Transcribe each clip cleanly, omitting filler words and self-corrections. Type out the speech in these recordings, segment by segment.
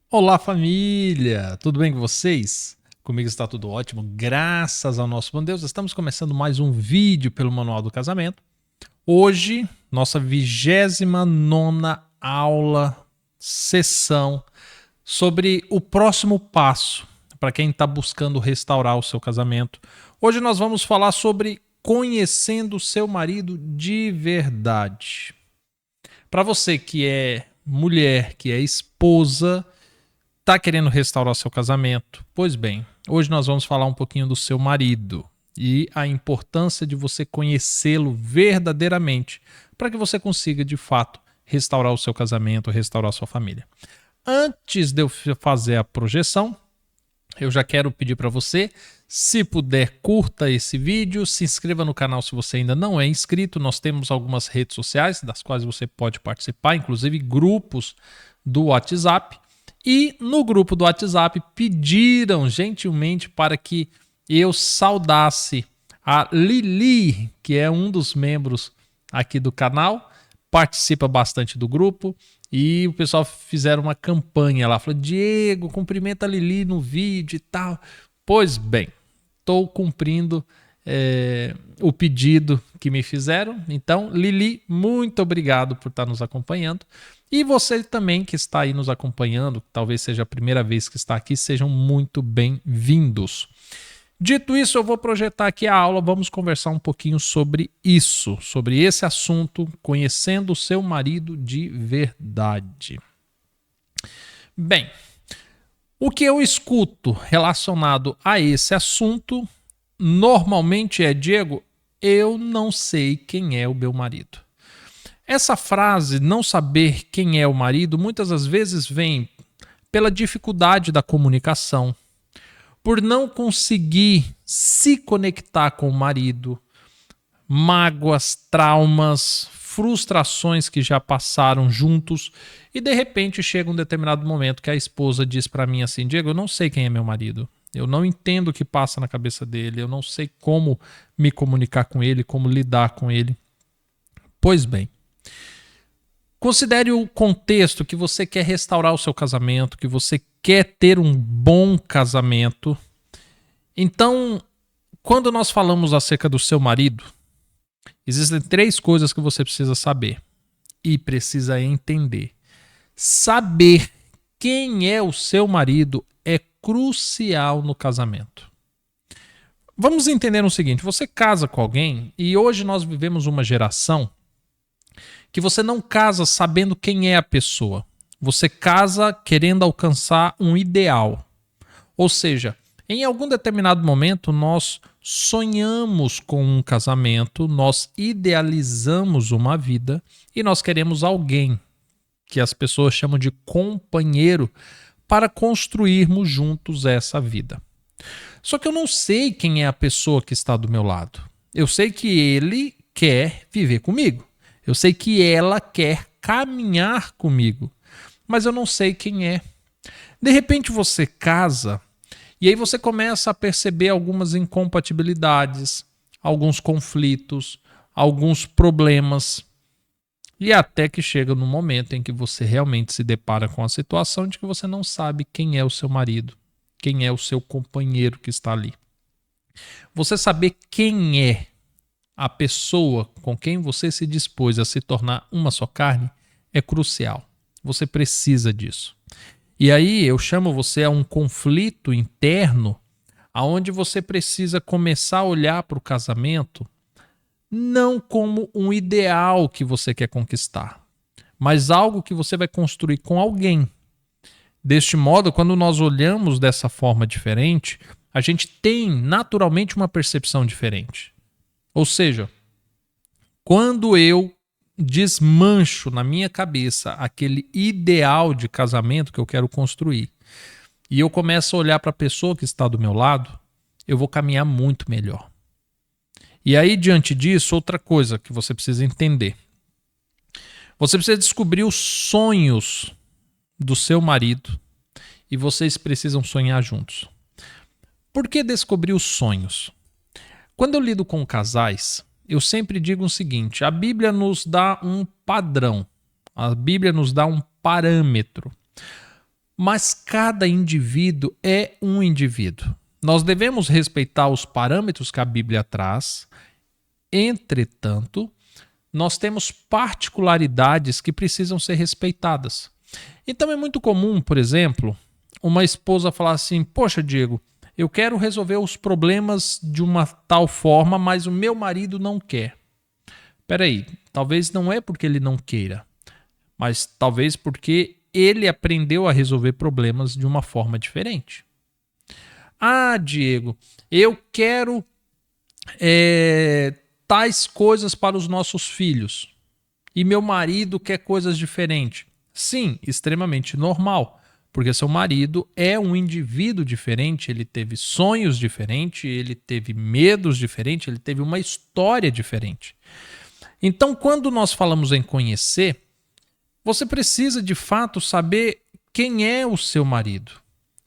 Olá, família! Tudo bem com vocês? Comigo está tudo ótimo, graças ao nosso bom Deus. Estamos começando mais um vídeo pelo Manual do Casamento. Hoje, nossa 29ª aula, sessão, sobre o próximo passo para quem está buscando restaurar o seu casamento. Hoje nós vamos falar sobre conhecendo o seu marido de verdade. Para você que é mulher, que é esposa, está querendo restaurar seu casamento? Pois bem, hoje nós vamos falar um pouquinho do seu marido e a importância de você conhecê-lo verdadeiramente para que você consiga, de fato, restaurar o seu casamento, restaurar a sua família. Antes de eu fazer a projeção, eu já quero pedir para você, se puder, curta esse vídeo, se inscreva no canal se você ainda não é inscrito. Nós temos algumas redes sociais das quais você pode participar, inclusive grupos do WhatsApp. E no grupo do WhatsApp pediram gentilmente para que eu saudasse a Lili, que é um dos membros aqui do canal, participa bastante do grupo, e o pessoal fizeram uma campanha lá, falou: Diego, cumprimenta a Lili no vídeo e tal. Pois bem, estou cumprindo o pedido que me fizeram. Então, Lili, muito obrigado por estar nos acompanhando. E você também que está aí nos acompanhando, talvez seja a primeira vez que está aqui, sejam muito bem-vindos. Dito isso, eu vou projetar aqui a aula, vamos conversar um pouquinho sobre isso, sobre esse assunto, conhecendo o seu marido de verdade. Bem, o que eu escuto relacionado a esse assunto normalmente é: Diego, eu não sei quem é o meu marido. Essa frase, não saber quem é o marido, muitas das vezes vem pela dificuldade da comunicação, por não conseguir se conectar com o marido, mágoas, traumas, frustrações que já passaram juntos, e de repente chega um determinado momento que a esposa diz para mim assim: Diego, eu não sei quem é meu marido, eu não entendo o que passa na cabeça dele, eu não sei como me comunicar com ele, como lidar com ele. Pois bem, considere o contexto que você quer restaurar o seu casamento, que você quer ter um bom casamento. Então, quando nós falamos acerca do seu marido, existem 3 coisas que você precisa saber e precisa entender. Saber quem é o seu marido é crucial no casamento. Vamos entender o seguinte: você casa com alguém e hoje nós vivemos uma geração que você não casa sabendo quem é a pessoa. Você casa querendo alcançar um ideal. Ou seja, em algum determinado momento nós sonhamos com um casamento, nós idealizamos uma vida e nós queremos alguém que as pessoas chamam de companheiro para construirmos juntos essa vida. Só que eu não sei quem é a pessoa que está do meu lado. Eu sei que ele quer viver comigo. Eu sei que ela quer caminhar comigo, mas eu não sei quem é. De repente você casa e aí você começa a perceber algumas incompatibilidades, alguns conflitos, alguns problemas. E até que chega no momento em que você realmente se depara com a situação de que você não sabe quem é o seu marido, quem é o seu companheiro que está ali. Você saber quem é a pessoa com quem você se dispôs a se tornar uma só carne é crucial. Você precisa disso. E aí eu chamo você a um conflito interno onde você precisa começar a olhar para o casamento não como um ideal que você quer conquistar, mas algo que você vai construir com alguém. Deste modo, quando nós olhamos dessa forma diferente, a gente tem naturalmente uma percepção diferente. Ou seja, quando eu desmancho na minha cabeça aquele ideal de casamento que eu quero construir e eu começo a olhar para a pessoa que está do meu lado, eu vou caminhar muito melhor. E aí, diante disso, outra coisa que você precisa entender. Você precisa descobrir os sonhos do seu marido e vocês precisam sonhar juntos. Por que descobrir os sonhos? Quando eu lido com casais, eu sempre digo o seguinte: a Bíblia nos dá um padrão, a Bíblia nos dá um parâmetro. mas cada indivíduo é um indivíduo. Nós devemos respeitar os parâmetros que a Bíblia traz, entretanto, nós temos particularidades que precisam ser respeitadas. Então é muito comum, por exemplo, uma esposa falar assim: poxa, Diego, eu quero resolver os problemas de uma tal forma, mas o meu marido não quer. Peraí, talvez não é porque ele não queira, mas talvez porque ele aprendeu a resolver problemas de uma forma diferente. Ah, Diego, eu quero tais coisas para os nossos filhos e meu marido quer coisas diferentes. Sim, extremamente normal, porque seu marido é um indivíduo diferente, ele teve sonhos diferentes, ele teve medos diferentes, ele teve uma história diferente. Então, quando nós falamos em conhecer, você precisa de fato saber quem é o seu marido,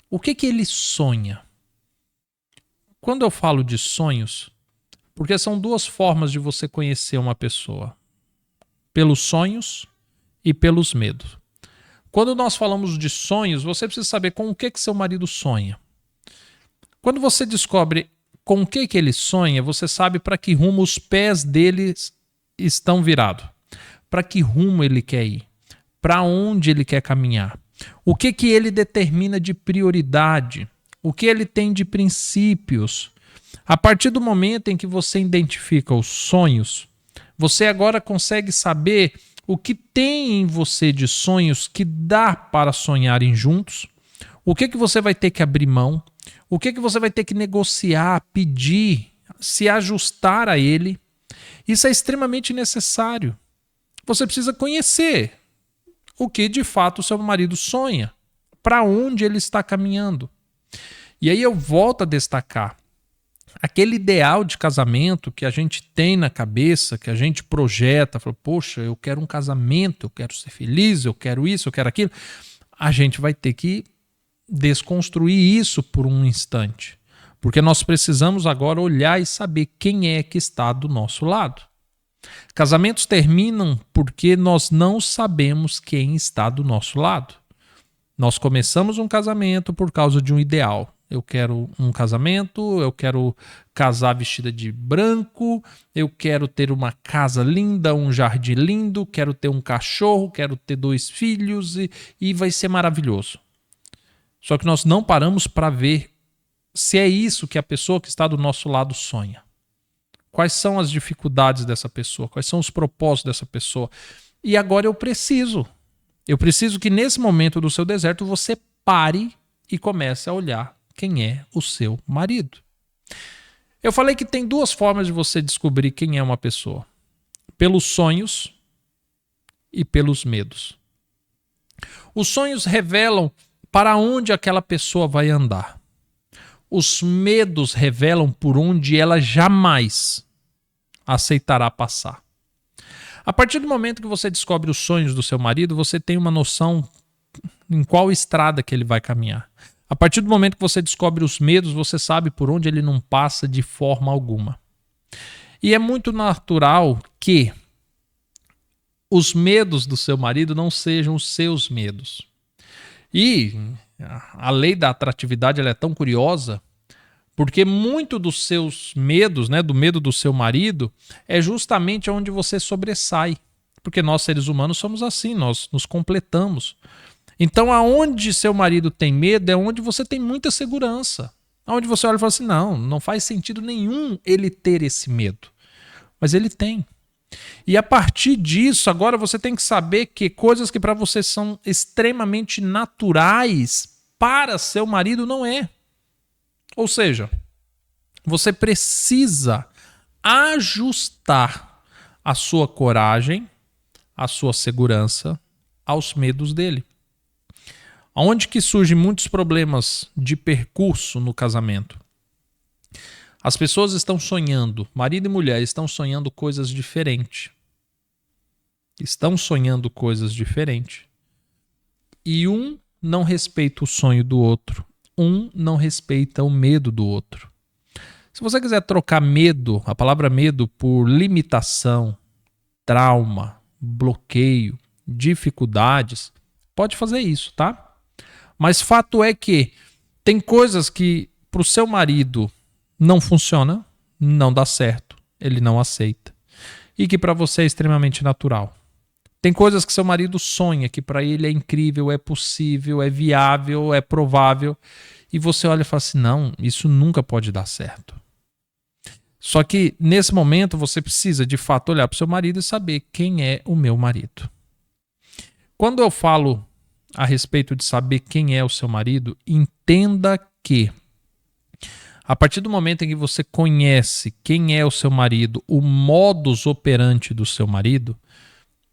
o que ele sonha. Quando eu falo de sonhos, porque são duas formas de você conhecer uma pessoa: pelos sonhos e pelos medos. Quando nós falamos de sonhos, você precisa saber com o que seu marido sonha. Quando você descobre com o que ele sonha, você sabe para que rumo os pés dele estão virados, para que rumo ele quer ir, para onde ele quer caminhar, o que ele determina de prioridade, o que ele tem de princípios. A partir do momento em que você identifica os sonhos, você agora consegue saber o que tem em você de sonhos que dá para sonharem juntos, o que você vai ter que abrir mão, o que você vai ter que negociar, pedir, se ajustar a ele. Isso é extremamente necessário. Você precisa conhecer o que de fato o seu marido sonha, para onde ele está caminhando. E aí eu volto a destacar: aquele ideal de casamento que a gente tem na cabeça, que a gente projeta, fala, poxa, eu quero um casamento, eu quero ser feliz, eu quero isso, eu quero aquilo. A gente vai ter que desconstruir isso por um instante, porque nós precisamos agora olhar e saber quem é que está do nosso lado. Casamentos terminam porque nós não sabemos quem está do nosso lado. Nós começamos um casamento por causa de um ideal. Eu quero um casamento, eu quero casar vestida de branco, eu quero ter uma casa linda, um jardim lindo, quero ter um cachorro, quero ter 2 filhos e vai ser maravilhoso. Só que nós não paramos para ver se é isso que a pessoa que está do nosso lado sonha. Quais são as dificuldades dessa pessoa? Quais são os propósitos dessa pessoa? E agora eu preciso que nesse momento do seu deserto você pare e comece a olhar quem é o seu marido. Eu falei que tem 2 formas de você descobrir quem é uma pessoa: pelos sonhos e pelos medos. Os sonhos revelam para onde aquela pessoa vai andar. Os medos revelam por onde ela jamais aceitará passar. A partir do momento que você descobre os sonhos do seu marido, você tem uma noção em qual estrada que ele vai caminhar. A partir do momento que você descobre os medos, você sabe por onde ele não passa de forma alguma. E é muito natural que os medos do seu marido não sejam os seus medos. E a lei da atratividade ela é tão curiosa, porque muito dos seus medos, né, do medo do seu marido, é justamente onde você sobressai. Porque nós, seres humanos, somos assim, nós nos completamos. Então, aonde seu marido tem medo é onde você tem muita segurança. Aonde você olha e fala assim, não faz sentido nenhum ele ter esse medo. Mas ele tem. E a partir disso, agora você tem que saber que coisas que para você são extremamente naturais, para seu marido não é. Ou seja, você precisa ajustar a sua coragem, a sua segurança aos medos dele. Onde que surgem muitos problemas de percurso no casamento? As pessoas estão sonhando, marido e mulher estão sonhando coisas diferentes. Estão sonhando coisas diferentes. E um não respeita o sonho do outro. Um não respeita o medo do outro. Se você quiser trocar medo, a palavra medo, por limitação, trauma, bloqueio, dificuldades, pode fazer isso, tá? Mas fato é que tem coisas que para o seu marido não funciona, não dá certo, ele não aceita. E que para você é extremamente natural. Tem coisas que seu marido sonha, que para ele é incrível, é possível, é viável, é provável. E você olha e fala assim, não, isso nunca pode dar certo. Só que nesse momento você precisa de fato olhar para o seu marido e saber quem é o meu marido. Quando eu falo a respeito de saber quem é o seu marido, entenda que a partir do momento em que você conhece quem é o seu marido, o modus operandi do seu marido,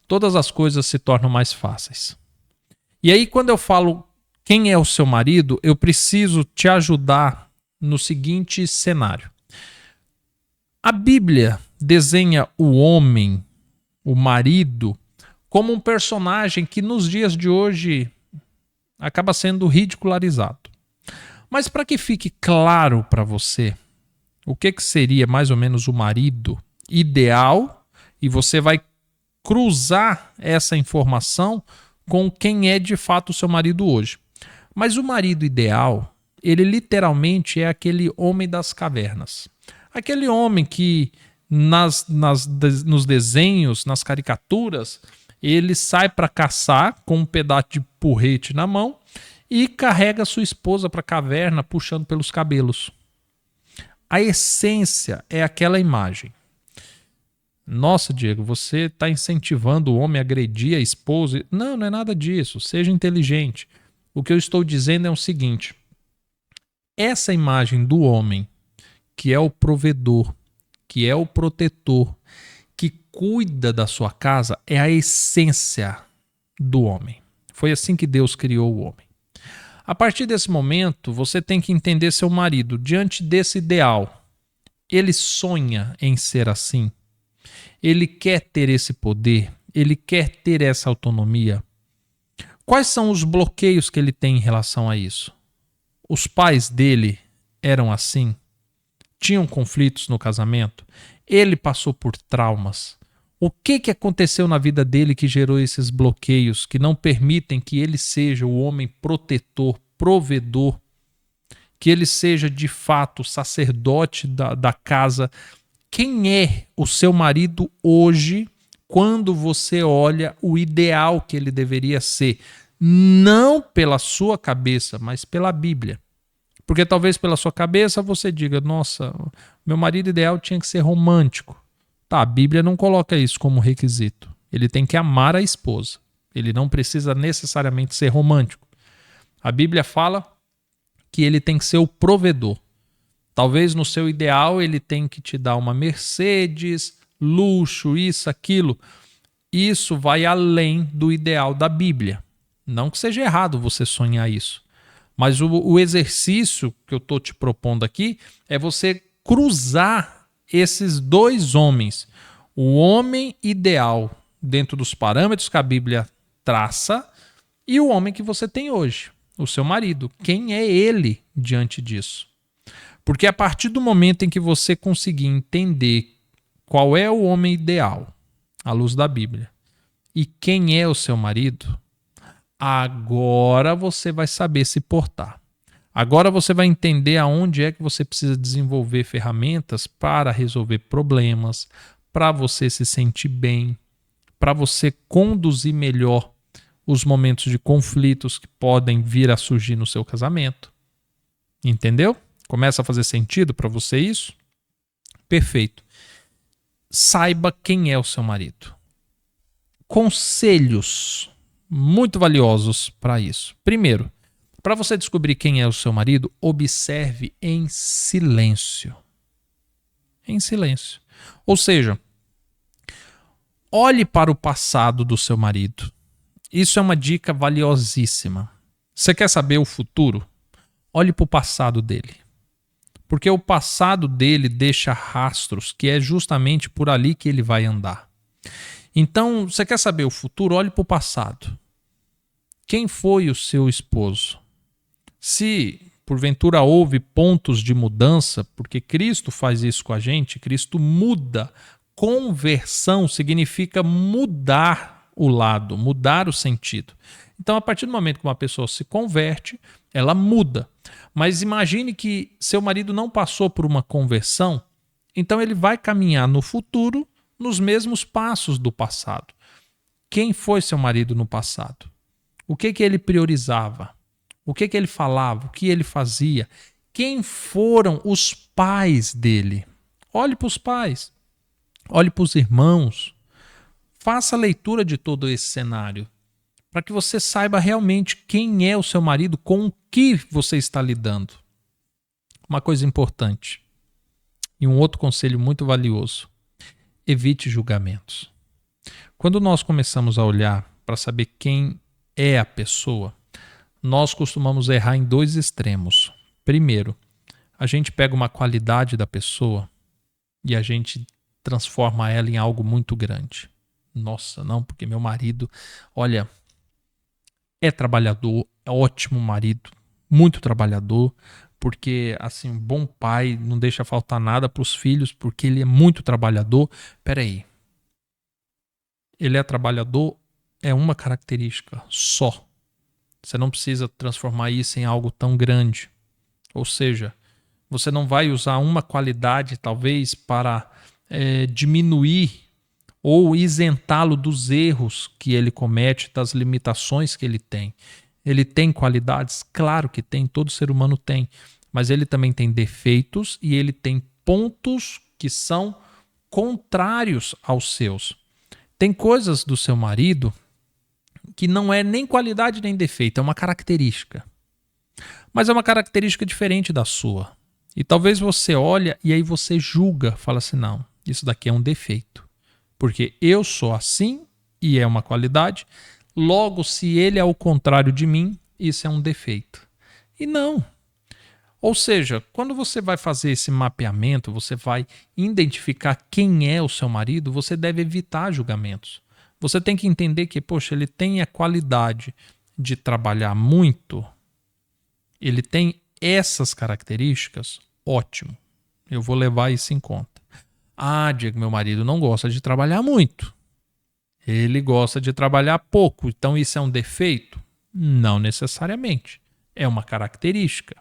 todas as coisas se tornam mais fáceis. E aí, quando eu falo quem é o seu marido, eu preciso te ajudar no seguinte cenário. A Bíblia desenha o homem, o marido, como um personagem que nos dias de hoje acaba sendo ridicularizado. Mas para que fique claro para você o que seria mais ou menos o marido ideal, e você vai cruzar essa informação com quem é de fato o seu marido hoje. Mas o marido ideal, ele literalmente é aquele homem das cavernas. Aquele homem que nos desenhos, nas caricaturas, ele sai para caçar com um pedaço de porrete na mão e carrega sua esposa para a caverna puxando pelos cabelos. A essência é aquela imagem. Nossa, Diego, você está incentivando o homem a agredir a esposa. Não, não é nada disso. Seja inteligente. O que eu estou dizendo é o seguinte. Essa imagem do homem, que é o provedor, que é o protetor, que cuida da sua casa, é a essência do homem. Foi assim que Deus criou o homem. A partir desse momento, você tem que entender seu marido diante desse ideal. Ele sonha em ser assim. Ele quer ter esse poder. Ele quer ter essa autonomia. Quais são os bloqueios que ele tem em relação a isso? Os pais dele eram assim? Tinham conflitos no casamento? Ele passou por traumas? O que aconteceu na vida dele que gerou esses bloqueios que não permitem que ele seja o homem protetor, provedor, que ele seja de fato o sacerdote da casa? Quem é o seu marido hoje quando você olha o ideal que ele deveria ser? Não pela sua cabeça, mas pela Bíblia. Porque talvez pela sua cabeça você diga, nossa, meu marido ideal tinha que ser romântico. Tá, a Bíblia não coloca isso como requisito. Ele tem que amar a esposa. Ele não precisa necessariamente ser romântico. A Bíblia fala que ele tem que ser o provedor. Talvez no seu ideal ele tem que te dar uma Mercedes, luxo, isso, aquilo. Isso vai além do ideal da Bíblia. Não que seja errado você sonhar isso. Mas o exercício que eu estou te propondo aqui é você cruzar esses dois homens. O homem ideal dentro dos parâmetros que a Bíblia traça e o homem que você tem hoje, o seu marido. Quem é ele diante disso? Porque a partir do momento em que você conseguir entender qual é o homem ideal à luz da Bíblia e quem é o seu marido, agora você vai saber se portar. Agora você vai entender aonde é que você precisa desenvolver ferramentas para resolver problemas, para você se sentir bem, para você conduzir melhor os momentos de conflitos que podem vir a surgir no seu casamento. Entendeu? Começa a fazer sentido para você isso? Perfeito. Saiba quem é o seu marido. Conselhos muito valiosos para isso. Primeiro, para você descobrir quem é o seu marido, observe em silêncio. Em silêncio. Ou seja, olhe para o passado do seu marido. Isso é uma dica valiosíssima. Você quer saber o futuro? Olhe para o passado dele. Porque o passado dele deixa rastros, que é justamente por ali que ele vai andar. Então, você quer saber o futuro? Olhe para o passado. Quem foi o seu esposo? Se, porventura, houve pontos de mudança, porque Cristo faz isso com a gente, Cristo muda. Conversão significa mudar o lado, mudar o sentido. Então, a partir do momento que uma pessoa se converte, ela muda. Mas imagine que seu marido não passou por uma conversão, então ele vai caminhar no futuro nos mesmos passos do passado. Quem foi seu marido no passado? O que ele priorizava? O que ele falava? O que ele fazia? Quem foram os pais dele? Olhe para os pais. Olhe para os irmãos. Faça a leitura de todo esse cenário para que você saiba realmente quem é o seu marido, com o que você está lidando. Uma coisa importante e um outro conselho muito valioso: evite julgamentos. Quando nós começamos a olhar para saber quem é a pessoa, nós costumamos errar em dois extremos. Primeiro, a gente pega uma qualidade da pessoa e a gente transforma ela em algo muito grande. Nossa, não, porque meu marido, olha, é trabalhador, é ótimo marido, muito trabalhador, porque assim, um bom pai, não deixa faltar nada para os filhos, porque ele é muito trabalhador. Peraí, ele é trabalhador, é uma característica só. Você não precisa transformar isso em algo tão grande. Ou seja, você não vai usar uma qualidade talvez para diminuir ou isentá-lo dos erros que ele comete, das limitações que ele tem. Ele tem qualidades? Claro que tem, todo ser humano tem, mas ele também tem defeitos e ele tem pontos que são contrários aos seus. Tem coisas do seu marido que não é nem qualidade nem defeito, é uma característica. Mas é uma característica diferente da sua. E talvez você olha e aí você julga, fala assim, não, isso daqui é um defeito. Porque eu sou assim e é uma qualidade, logo se ele é o contrário de mim, isso é um defeito. E não. Ou seja, quando você vai fazer esse mapeamento, você vai identificar quem é o seu marido, você deve evitar julgamentos. Você tem que entender que, poxa, ele tem a qualidade de trabalhar muito, ele tem essas características, ótimo, eu vou levar isso em conta. Ah, Diego, meu marido não gosta de trabalhar muito, ele gosta de trabalhar pouco, então isso é um defeito? Não necessariamente, é uma característica.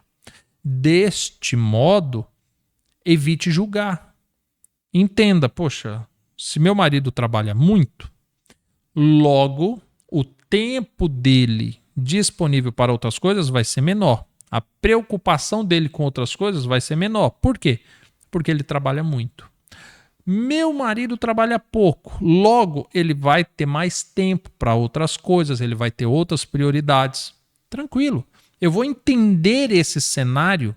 Deste modo, evite julgar. Entenda, poxa, se meu marido trabalha muito, logo o tempo dele disponível para outras coisas vai ser menor. A preocupação dele com outras coisas vai ser menor. Por quê? Porque ele trabalha muito. Meu marido trabalha pouco, logo ele vai ter mais tempo para outras coisas, ele vai ter outras prioridades. Tranquilo. Eu vou entender esse cenário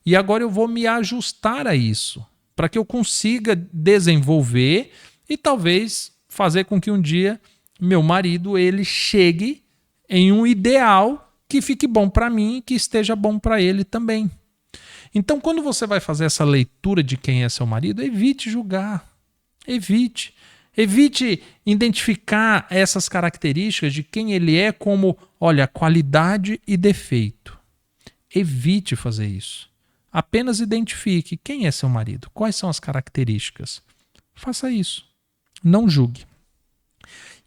e agora eu vou me ajustar a isso, para que eu consiga desenvolver e talvez fazer com que um dia meu marido ele chegue em um ideal que fique bom para mim e que esteja bom para ele também. Então, quando você vai fazer essa leitura de quem é seu marido, evite julgar. Evite. Evite identificar essas características de quem ele é como, olha, qualidade e defeito. Evite fazer isso. Apenas identifique quem é seu marido, quais são as características. Faça isso. Não julgue.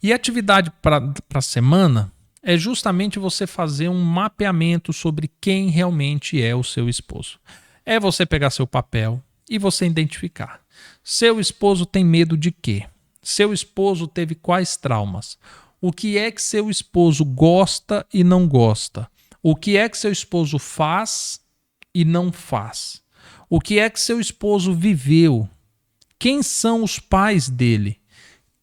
E a atividade para a semana é justamente você fazer um mapeamento sobre quem realmente é o seu esposo. É você pegar seu papel e você identificar. Seu esposo tem medo de quê? Seu esposo teve quais traumas? O que é que seu esposo gosta e não gosta? O que é que seu esposo faz e não faz? O que é que seu esposo viveu? Quem são os pais dele?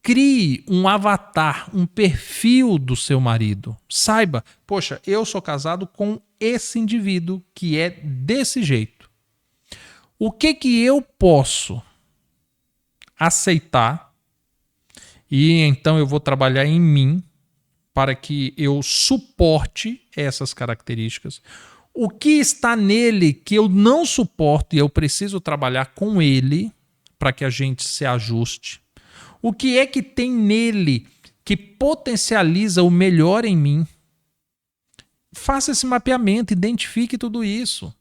Crie um avatar, um perfil do seu marido. Saiba, poxa, eu sou casado com esse indivíduo que é desse jeito. O que eu posso aceitar e então eu vou trabalhar em mim para que eu suporte essas características. O que está nele que eu não suporto e eu preciso trabalhar com ele para que a gente se ajuste. O que é que tem nele que potencializa o melhor em mim? Faça esse mapeamento, identifique tudo isso.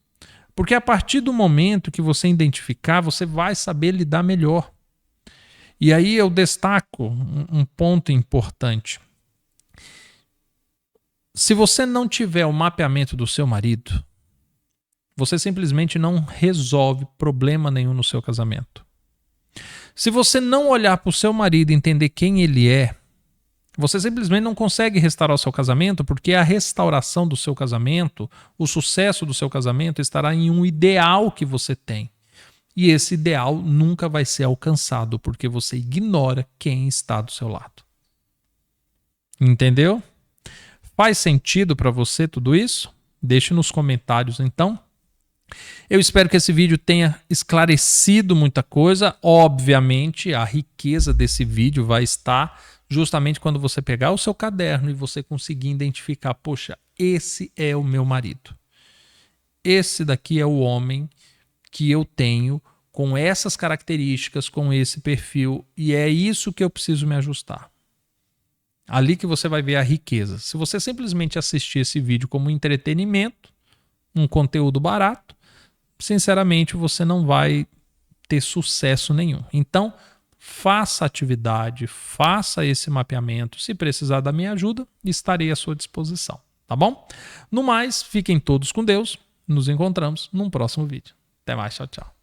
Porque a partir do momento que você identificar, você vai saber lidar melhor. E aí eu destaco um ponto importante. Se você não tiver o mapeamento do seu marido, você simplesmente não resolve problema nenhum no seu casamento. Se você não olhar para o seu marido e entender quem ele é, você simplesmente não consegue restaurar o seu casamento, porque a restauração do seu casamento, o sucesso do seu casamento estará em um ideal que você tem. E esse ideal nunca vai ser alcançado, porque você ignora quem está do seu lado. Entendeu? Faz sentido para você tudo isso? Deixe nos comentários então. Eu espero que esse vídeo tenha esclarecido muita coisa. Obviamente, a riqueza desse vídeo vai estar justamente quando você pegar o seu caderno e você conseguir identificar, poxa, esse é o meu marido. Esse daqui é o homem que eu tenho com essas características, com esse perfil, e é isso que eu preciso me ajustar. Ali que você vai ver a riqueza. Se você simplesmente assistir esse vídeo como entretenimento, um conteúdo barato, sinceramente você não vai ter sucesso nenhum. Então, faça atividade, faça esse mapeamento. Se precisar da minha ajuda, estarei à sua disposição, tá bom? No mais, fiquem todos com Deus. Nos encontramos num próximo vídeo. Até mais, tchau, tchau.